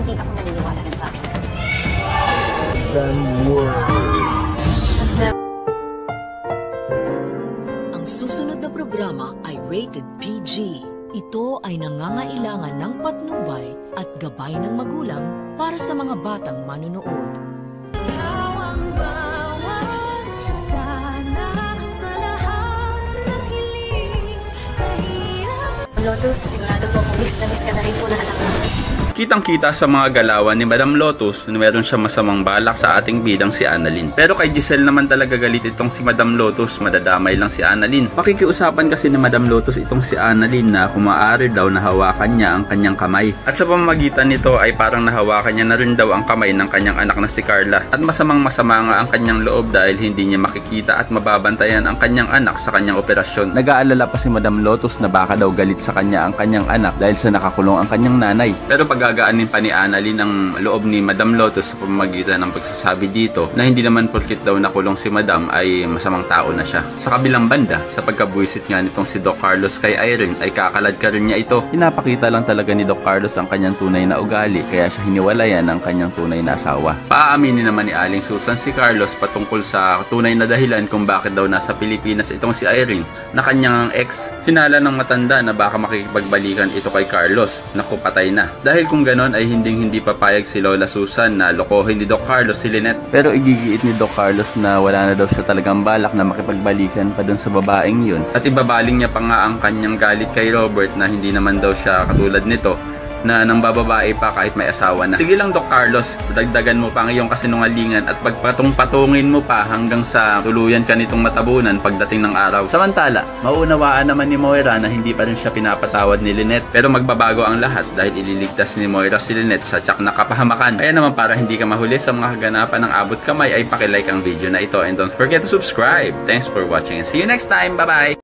hindi ako naniniwala ng tao. Than words. Ang susunod na programa ay rated PG. Ito ay nangangailangan ng patnubay at gabay ng magulang para sa mga batang manunood. Lotus, sigurado po kung miss ka na rin po na anak mo. Kitang-kita sa mga galawan ni Madam Lotus na meron siya masamang balak sa ating bidang si Annalyn. Pero kay Giselle naman talaga galit itong si Madam Lotus, madadamay lang si Annalyn. Pakikiusapan kasi ni Madam Lotus itong si Annalyn na kung maaari daw na hawakan niya ang kanyang kamay. At sa pamamagitan nito ay parang nahawakan niya na rin daw ang kamay ng kanyang anak na si Carla. At masamang-masama nga ang kanyang loob dahil hindi niya makikita at mababantayan ang kanyang anak sa kanyang operasyon. Nag-aalala pa si Madam Lotus na baka daw galit sa kanya ang kanyang anak dahil sa nakakulong ang kanyang nanay. Pero pagagaanin pa ni Annalyn ang loob ni Madam Lotus sa pamamagitan ng pagsasabi dito na hindi naman porkit daw nakulong si Madam ay masamang tao na siya. Sa kabilang banda, sa pagkabuisit nga nitong si Doc Carlos kay Irene ay kakalad ka rin niya ito. Pinapakita lang talaga ni Doc Carlos ang kanyang tunay na ugali kaya siya hiniwalayan ng kanyang tunay na asawa. Paaaminin naman ni Aling Susan si Carlos patungkol sa tunay na dahilan kung bakit daw nasa Pilipinas itong si Irene na kanyang ex. Hinala ng matanda na baka makikipagbalikan ito kay Carlos. Naku, patay na. Dahil kung ganon ay hindi papayag si Lola Susan na lokohin ni Doc Carlos si Lynette. Pero igigiit ni Doc Carlos na wala na daw siya talagang balak na makipagbalikan pa dun sa babaeng yun. At ibabaling niya pa nga ang kanyang galit kay Robert na hindi naman daw siya katulad nito na nang bababae pa kahit may asawa na. Sige lang Doc Carlos, dagdagan mo pa ang iyong kasinungalingan at pagpatong-patungin mo pa hanggang sa tuluyan ka nitong matabunan pagdating ng araw. Samantala, mauunawaan naman ni Moira na hindi pa rin siya pinapatawad ni Lynette. Pero magbabago ang lahat dahil ililigtas ni Moira si Lynette sa tiyak na kapahamakan. Kaya naman para hindi ka mahuli sa mga kaganapan ng abot kamay ay pakilike ang video na ito and don't forget to subscribe. Thanks for watching and see you next time. Bye-bye!